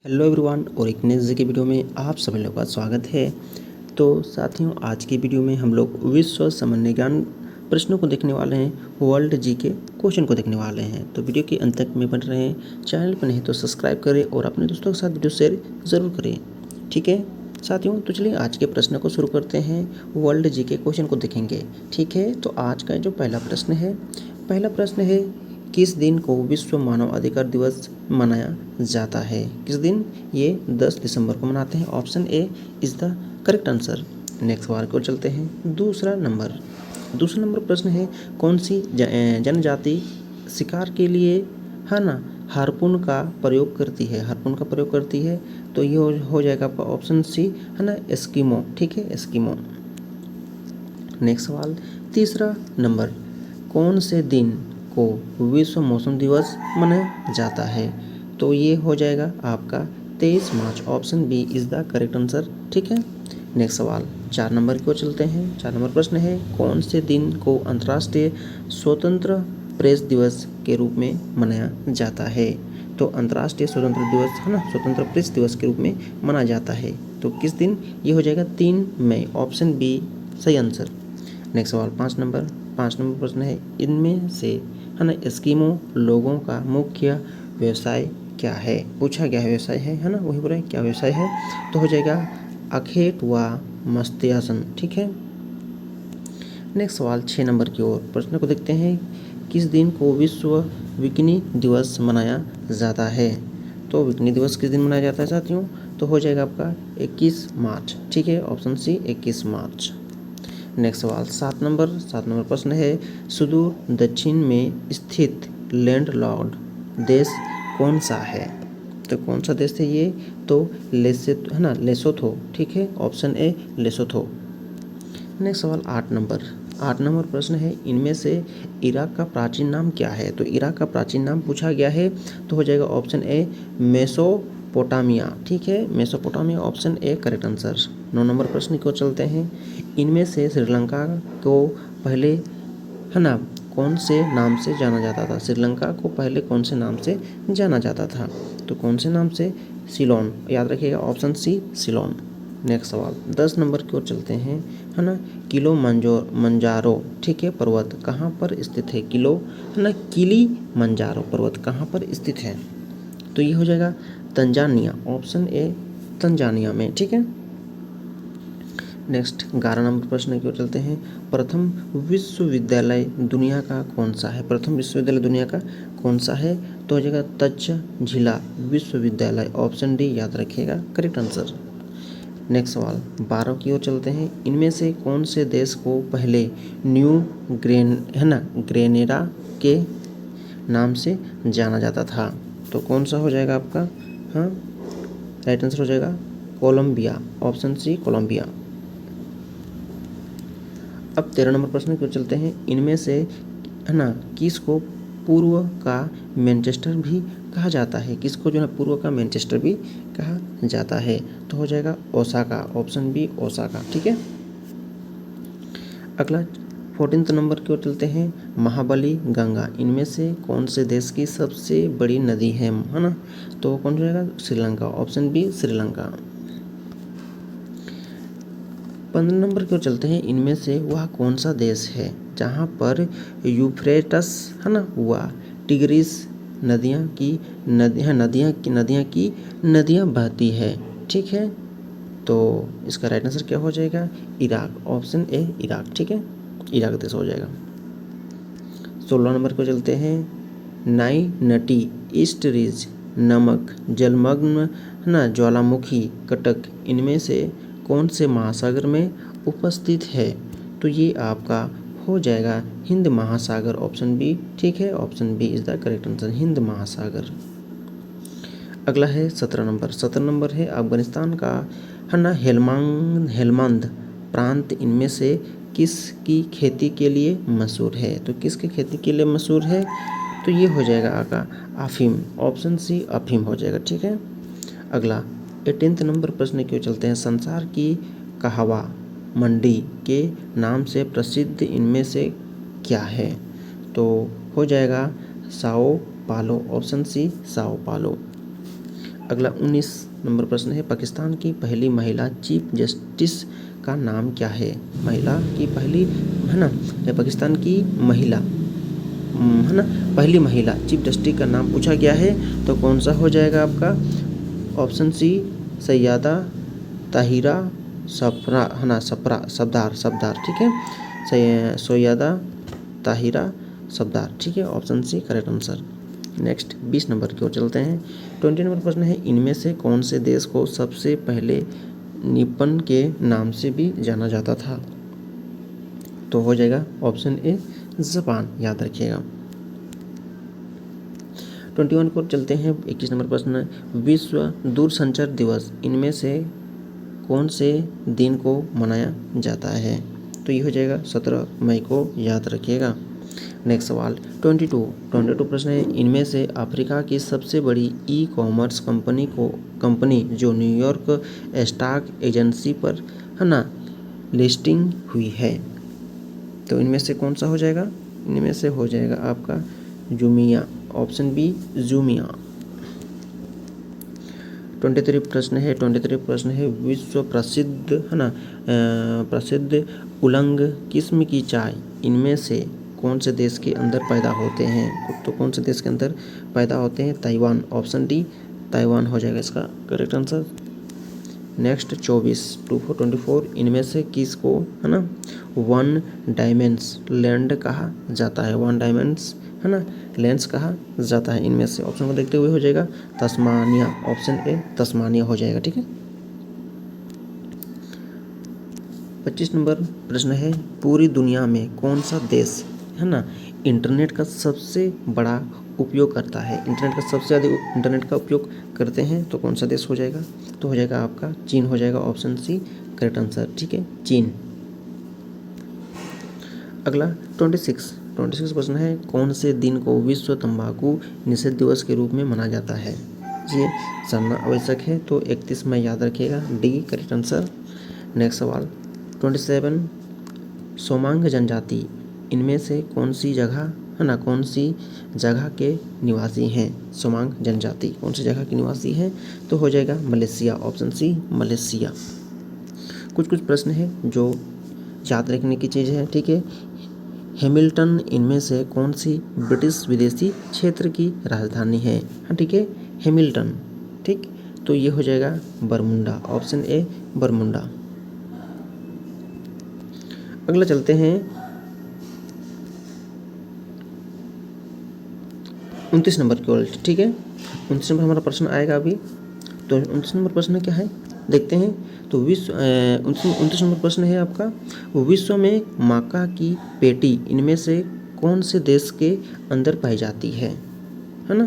Hello everyone और एक नई जी की वीडियो में आप सभी लोगों का स्वागत है। तो साथियों, आज की वीडियो में हम लोग विश्व सामान्य ज्ञान प्रश्नों को देखने वाले हैं, वर्ल्ड जी के क्वेश्चन को देखने वाले हैं। तो वीडियो के अंत तक में बन रहे हैं। चैनल पर नहीं तो सब्सक्राइब करें और अपने दोस्तों के साथ वीडियो शेयर ज़रूर करें, ठीक है साथियों। तो चलिए आज के प्रश्न को शुरू करते हैं, वर्ल्ड जी के क्वेश्चन को देखेंगे, ठीक है। तो आज का जो पहला प्रश्न है किस दिन को विश्व मानव अधिकार दिवस मनाया जाता है? किस दिन? ये 10 दिसंबर को मनाते हैं। Option A is the correct answer. Next सवाल को चलते हैं। दूसरा नंबर प्रश्न है, कौन सी जनजाति शिकार के लिए है ना हार्पून का प्रयोग करती है? तो ये हो जाएगा आपका ऑप्शन सी, है ना, एस्किमो, ठीक है, एस्किमो। नेक्स्ट सवाल, तीसरा नंबर, कौन से दिन को विश्व मौसम दिवस मनाया जाता है? तो ये हो जाएगा आपका 23 मार्च। Option B is the correct answer, ठीक है। नेक्स्ट सवाल 4 नंबर को चलते हैं। 4 नंबर प्रश्न है, कौन से दिन को अंतर्राष्ट्रीय स्वतंत्र प्रेस दिवस के रूप में मनाया जाता है? तो अंतर्राष्ट्रीय स्वतंत्र दिवस, है ना, स्वतंत्र प्रेस दिवस के रूप में मनाया जाता है। तो किस दिन? ये हो जाएगा 3 मई। ऑप्शन बी सही आंसर। नेक्स्ट सवाल 5 नंबर प्रश्न है, इनमें से, है ना, एस्किमो लोगों का मुख्य व्यवसाय क्या है? पूछा गया है व्यवसाय है ना, वही बोला है क्या व्यवसाय है। तो हो जाएगा अखेट व मत्स्यासन, ठीक है। नेक्स्ट सवाल 6 नंबर की ओर प्रश्न को देखते हैं, किस दिन को विश्व विकिनी दिवस मनाया जाता है? तो विकिनी दिवस किस दिन मनाया जाता है साथियों? तो हो जाएगा आपका 21 मार्च, ठीक है, ऑप्शन सी 21 मार्च। नेक्स्ट सवाल 7 नंबर प्रश्न है, सुदूर दक्षिण में स्थित लैंडलॉर्ड देश कौन सा है? तो कौन सा देश है ये? तो लेसोथो, ठीक है, ऑप्शन ए लेसोथो। नेक्स्ट सवाल 8 नंबर प्रश्न है, इनमें से इराक का प्राचीन नाम क्या है? तो इराक का प्राचीन नाम पूछा गया है, तो हो जाएगा ऑप्शन ए मेसोपोटामिया, ठीक है, Mesopotamia, option A correct answer. 9 number प्रश्न को चलते हैं, इनमें से श्रीलंका को पहले, है ना, कौन से नाम से जाना जाता था? श्रीलंका को पहले कौन से नाम से जाना जाता था? तो कौन से नाम से? सिलोन, याद रखिएगा, ऑप्शन सी सिलोन। नेक्स्ट सवाल 10 नंबर की ओर चलते हैं, है ना, किलिमंजारो, ठीक है, पर्वत कहाँ पर स्थित है? किलिमंजारो पर्वत कहाँ पर स्थित है? तो ये हो जाएगा तंजानिया, ऑप्शन ए तंजानिया में, ठीक है। नेक्स्ट 11 नंबर प्रश्न की ओर चलते हैं, प्रथम विश्वविद्यालय दुनिया का कौन सा है? प्रथम विश्वविद्यालय दुनिया का कौन सा है? तो हो जाएगा तक्षशिला विश्वविद्यालय, ऑप्शन डी याद रखिएगा, करेक्ट आंसर। नेक्स्ट सवाल 12 की ओर चलते हैं, इनमें से कौन से देश को पहले न्यू ग्रेनेडा के नाम से जाना जाता था? तो कौन सा हो जाएगा आपका? हाँ, राइट आंसर हो जाएगा कोलंबिया, ऑप्शन सी कोलंबिया। अब 13 नंबर प्रश्न की ओर चलते हैं, इनमें से, है ना, किसको पूर्व का मैनचेस्टर भी कहा जाता है? किसको जो है पूर्व का मैनचेस्टर भी कहा जाता है? तो हो जाएगा ओसाका, ऑप्शन बी ओसाका, ठीक है। अगला 14 नंबर की ओर चलते हैं, महाबली गंगा इनमें से कौन से देश की सबसे बड़ी नदी है ना? तो कौन हो जाएगा? Sri Lanka, option B Sri Lanka. 15 number की ओर चलते हैं, इनमें से वह कौन सा देश है जहाँ पर यूफ्रेटस, है ना, व टिग्रिस नदियाँ बहती है, ठीक है। तो इसका राइट आंसर क्या हो जाएगा? इराक, ऑप्शन ए इराक, ठीक है, इराक देश हो जाएगा। 16 नंबर को चलते हैं, नाइनटी ईस्ट रिज नमक जलमग्न, है ना, ज्वालामुखी कटक इनमें से कौन से महासागर में उपस्थित है? तो ये आपका हो जाएगा हिंद महासागर, ऑप्शन बी, ठीक है, option B is the correct answer, हिंद महासागर। अगला है 17 नंबर है, अफगानिस्तान का, है ना, हेलमंद प्रांत इनमें से किसकी खेती के लिए मशहूर है? तो किसकी खेती के लिए मशहूर है? तो ये हो जाएगा आपका अफीम, ऑप्शन सी अफीम हो जाएगा, ठीक है। अगला 18 नंबर प्रश्न की ओर चलते हैं, संसार की कहवा मंडी के नाम से प्रसिद्ध इनमें से क्या है? तो हो जाएगा साओ पालो, ऑप्शन सी साओ पालो। अगला 19 नंबर प्रश्न है, पाकिस्तान की पहली महिला चीफ जस्टिस का नाम क्या है? महिला की पहली, है ना, पाकिस्तान की महिला, है ना, पहली महिला चीफ जस्टिस का नाम पूछा गया है, तो कौन सा हो जाएगा आपका? ऑप्शन सी सैयदा ताहिरा सफरा, है ना, सफदार, ठीक है, सैयदा ताहिरा सफदार, ठीक है, option C correct answer. Next 20 number की ओर चलते हैं। 20 नंबर प्रश्न है, इनमें से कौन से देश को सबसे पहले निपन के नाम से भी जाना जाता था? तो हो जाएगा ऑप्शन ए जापान, याद रखिएगा। 21 को चलते हैं। 21 नंबर प्रश्न, विश्व दूरसंचार दिवस इनमें से कौन से दिन को मनाया जाता है? तो ये हो जाएगा 17 मई को, याद रखिएगा। नेक्स्ट सवाल 22 प्रश्न है, इनमें से अफ्रीका की सबसे बड़ी ई कॉमर्स कंपनी जो न्यूयॉर्क स्टॉक एक्सचेंज पर, है ना, लिस्टिंग हुई है, तो इनमें से कौन सा हो जाएगा? इनमें से हो जाएगा आपका जूमिया, ऑप्शन बी जूमिया। 23 प्रश्न है, विश्व प्रसिद्ध, है ना, प्रसिद्ध उलंग किस्म की चाय इनमें से कौन से देश के अंदर पैदा होते हैं? तो कौन से देश के अंदर पैदा होते हैं? ताइवान, ऑप्शन डी ताइवान हो जाएगा इसका करेक्ट आंसर। नेक्स्ट 24 इनमें से किसको, है ना, वन डायमेंस लैंड कहा जाता है? वन डायमेंस, है ना, लेंस कहा जाता है। इनमें से ऑप्शन को देखते हुए हो जाएगा तस्मानिया, ऑप्शन ए तस्मानिया हो जाएगा, ठीक है। 25 नंबर प्रश्न है, पूरी दुनिया में कौन सा देश, है ना, इंटरनेट का सबसे बड़ा उपयोग करता है? इंटरनेट का सबसे ज़्यादा इंटरनेट का उपयोग करते हैं, तो कौन सा देश हो जाएगा? तो हो जाएगा आपका चीन हो जाएगा, ऑप्शन सी करेक्ट आंसर, ठीक है, चीन। अगला 26 प्रश्न है, कौन से दिन को विश्व तंबाकू निषेध दिवस के रूप में मनाया जाता है? ये जानना आवश्यक है, तो 31 मई याद रखिएगा, डी करेक्ट आंसर। नेक्स्ट सवाल 27 सोमांग जनजाति इनमें से कौन सी जगह, है ना, कौन सी जगह के निवासी हैं? सोमांग जनजाति कौन सी जगह के निवासी हैं? तो हो जाएगा मलेशिया, ऑप्शन सी मलेशिया। कुछ प्रश्न है जो याद रखने की चीज़ है, ठीक है। हैमिल्टन इनमें से कौन सी ब्रिटिश विदेशी क्षेत्र की राजधानी है? हाँ, ठीक है, हैमिल्टन, ठीक, तो ये हो जाएगा बरमुंडा, ऑप्शन ए बरमुंडा। अगला चलते हैं 29 नंबर की ओर, ठीक है। 29 नंबर हमारा प्रश्न आएगा अभी, तो 29 नंबर प्रश्न क्या है देखते हैं। तो 29 नंबर प्रश्न है आपका, विश्व में मक्का की पेटी इनमें से कौन से देश के अंदर पाई जाती है ना?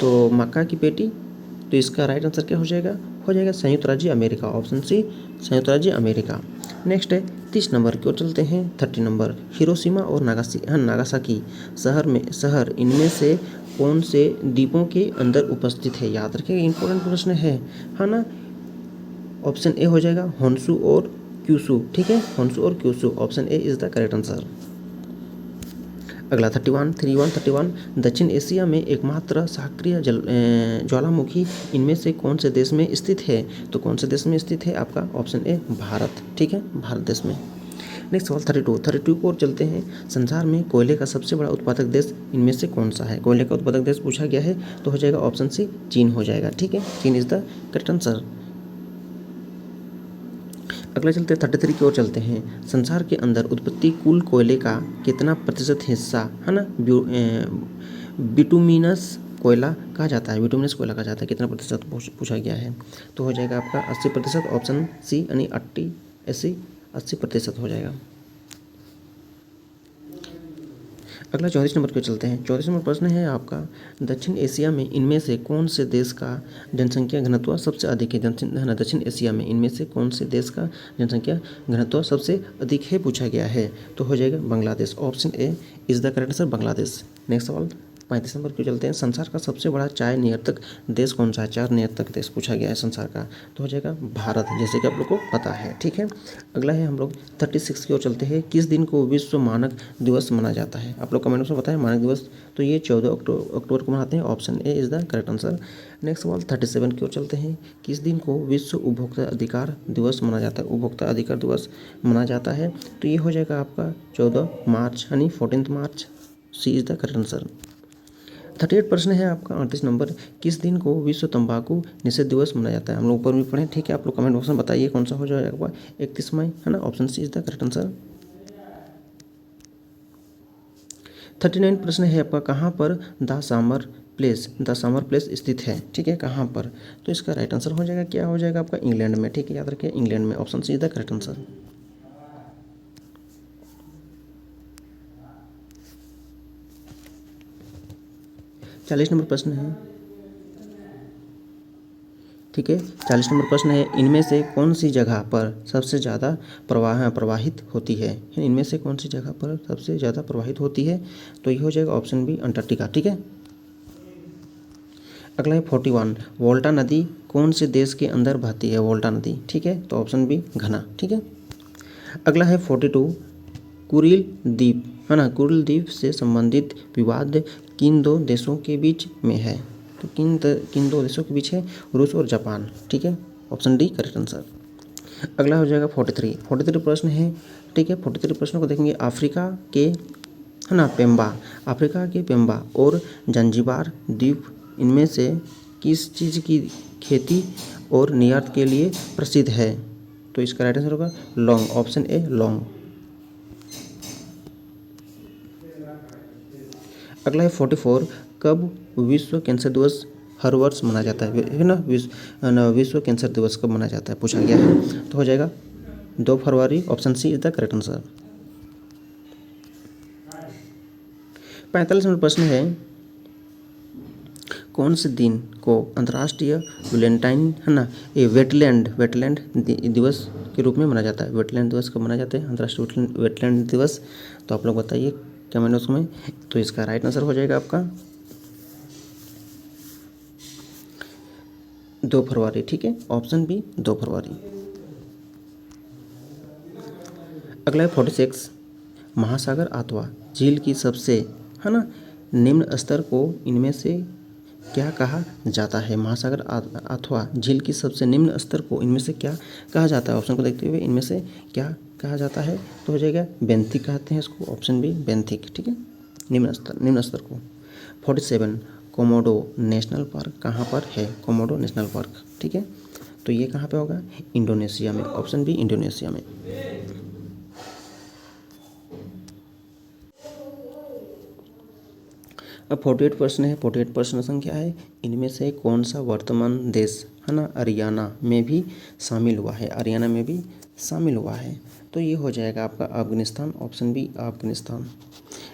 तो मक्का की पेटी, तो इसका राइट आंसर क्या हो जाएगा? हो जाएगा संयुक्त राज्य अमेरिका, ऑप्शन सी संयुक्त राज्य अमेरिका। नेक्स्ट है 30 नंबर की ओर चलते हैं। 30 नंबर, हिरोशिमा और नागासाकी शहर इनमें से कौन से द्वीपों के अंदर उपस्थित है? याद रखिएगा, इंपॉर्टेंट प्रश्न है ना। ऑप्शन ए हो जाएगा होन्शु और क्यूशु, ठीक है, होन्शु और Kyushu, option A is the correct answer. अगला 31 दक्षिण एशिया में एकमात्र सक्रिय ज्वालामुखी इनमें से कौन से देश में स्थित है? तो कौन से देश में स्थित है आपका? ऑप्शन ए भारत, ठीक है, भारत देश में। नेक्स्ट सवाल 32 को और चलते हैं। संसार में कोयले का सबसे बड़ा उत्पादक देश इनमें से कौन सा है? कोयले का उत्पादक देश पूछा गया है, तो हो जाएगा ऑप्शन सी चीन हो जाएगा, ठीक है, चीन इज द करेक्ट आंसर। अगला चलते हैं 33 की ओर चलते हैं। संसार के अंदर उत्पत्ति कुल कोयले का कितना प्रतिशत हिस्सा, है ना, बिटुमिनस कोयला कहा जाता है? बिटुमिनस कोयला कहा जाता है, कितना प्रतिशत पूछा गया है? तो हो जाएगा आपका 80%, ऑप्शन सी यानी 80% हो जाएगा। अगला 34 नंबर पे चलते हैं। 34 नंबर प्रश्न है आपका, दक्षिण एशिया में इनमें से कौन से देश का जनसंख्या घनत्व सबसे अधिक है? दक्षिण एशिया में इनमें से कौन से देश का जनसंख्या घनत्व सबसे अधिक है पूछा गया है, तो हो जाएगा Bangladesh, option A is the correct answer, Bangladesh. Next सवाल 35 नंबर क्यों चलते हैं, संसार का सबसे बड़ा चाय निर्यातक देश कौन सा है, 4 निर्यातक देश पूछा गया है संसार का, तो हो जाएगा भारत, जैसे कि आप लोग को पता है। ठीक है, अगला है हम लोग 36 की ओर चलते हैं। किस दिन को विश्व मानक दिवस मनाया जाता है, आप लोग कमेंट में बताएं। मानक दिवस तो ये 14 अक्टूबर को मनाते हैं, option A is the correct answer. Next सवाल 37 की ओर चलते हैं। किस दिन को विश्व उपभोक्ता अधिकार दिवस मनाया जाता है, उपभोक्ता अधिकार दिवस मनाया जाता है, तो ये हो जाएगा आपका 14 मार्च यानी 14 मार्च, सी इज़ द करेक्ट आंसर। 38 प्रश्न है आपका 38 नंबर। किस दिन को विश्व तंबाकू निषेध दिवस मनाया जाता है, हम लोग ऊपर भी पढ़ें। ठीक है, आप लोग कमेंट बॉक्स में बताइए कौन सा हो जाएगा। 31 मई है ना, option C is the correct answer. 39 प्रश्न है आपका, कहाँ पर द समर प्लेस स्थित है। ठीक है, कहाँ पर, तो इसका राइट आंसर हो जाएगा, क्या हो जाएगा आपका, इंग्लैंड में। ठीक है, याद रखिए इंग्लैंड में, option C is the correct answer. चालीस नंबर प्रश्न है। ठीक है, 40 नंबर प्रश्न है, इनमें से कौन सी जगह पर सबसे ज़्यादा प्रवाहित होती है, इनमें से कौन सी जगह पर सबसे ज़्यादा प्रवाहित होती है, तो ये हो जाएगा ऑप्शन बी अंटार्कटिका। ठीक है, अगला है 41, वोल्टा नदी कौन से देश के अंदर बहती है, वोल्टा नदी। ठीक है, तो ऑप्शन बी घना। ठीक है, अगला है 42, कुरिल द्वीप है ना, कुरिल द्वीप से संबंधित विवाद किन दो देशों के बीच में है, तो किन दो देशों के बीच है, रूस और जापान। ठीक है, ऑप्शन डी करेक्ट आंसर। अगला हो जाएगा 43 प्रश्न है। ठीक है, 43 प्रश्नों को देखेंगे। अफ्रीका के पेम्बा और जंजीबार द्वीप इनमें से किस चीज़ की खेती और निर्यात के लिए प्रसिद्ध है, तो इसका राइट आंसर होगा लौंग, ऑप्शन ए लौंग। अगला है 44, कब विश्व कैंसर दिवस हर वर्ष मनाया जाता है ना, विश्व कैंसर दिवस कब मनाया जाता है पूछा गया है, तो हो जाएगा 2 फरवरी, option C is the correct answer. 45 number प्रश्न है, कौन से दिन को अंतर्राष्ट्रीय वेलेंटाइन है ना, ये वेटलैंड दिवस के रूप में मनाया जाता है, वेटलैंड दिवस कब मनाया जाता है, अंतर्राष्ट्रीय वेटलैंड दिवस, तो आप लोग बताइए कमेंट बॉक्स में। तो इसका राइट आंसर हो जाएगा आपका 2 फरवरी। ठीक है, ऑप्शन बी 2 फरवरी। अगला है 46, महासागर अथवा झील की सबसे है ना निम्न स्तर को इनमें से क्या कहा जाता है, महासागर अथवा झील की सबसे निम्न स्तर को इनमें से क्या कहा जाता है, ऑप्शन को देखते हुए इनमें से क्या कहा जाता है, तो हो जाएगा बेंथिक कहते हैं इसको, ऑप्शन बी बेंथिक। ठीक है, निम्न स्तर को। 47, कोमोडो नेशनल पार्क कहाँ पर है, कोमोडो नेशनल पार्क। ठीक है, तो ये कहाँ पे होगा, इंडोनेशिया में, ऑप्शन बी इंडोनेशिया में। अब 48 प्रश्न है। 48 प्रश्न संख्या है, इनमें से कौन सा वर्तमान देश है ना हरियाणा में भी शामिल हुआ है, हरियाणा में भी शामिल हुआ है, तो ये हो जाएगा आपका Afghanistan, option B Afghanistan.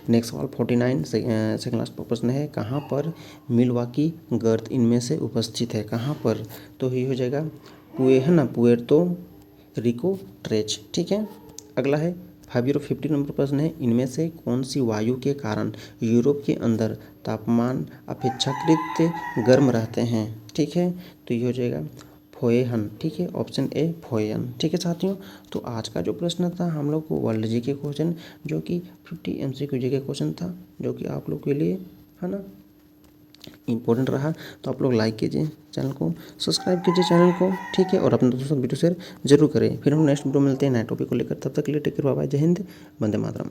Next सवाल 49 सेकंड लास्ट प्रश्न है, कहाँ पर मिल्वाकी गर्त इनमें से उपस्थित है, कहाँ पर, तो ये हो जाएगा पुएर्तो रिको ट्रेच। ठीक है, अगला है 50 नंबर प्रश्न है, इनमें से कौन सी वायु के कारण यूरोप के अंदर तापमान अपेक्षाकृत गर्म रहते हैं। ठीक है, तो ये हो जाएगा फोएहन। ठीक है, ऑप्शन ए फोएहन। ठीक है साथियों, तो आज का जो प्रश्न था हम लोग को वर्ल्ड जी के क्वेश्चन, जो कि 50 MCQ जी के क्वेश्चन था, जो कि आप लोग के लिए है ना इम्पोर्टेंट रहा, तो आप लोग लाइक कीजिए चैनल को, सब्सक्राइब कीजिए चैनल को। ठीक है, और अपने दोस्तों को वीडियो शेयर जरूर करें। फिर हम नेक्स्ट वीडियो मिलते हैं नए टॉपिक को लेकर, तब तक के लिए टेक केयर, बाय बाय, जय हिंद, वंदे मातरम।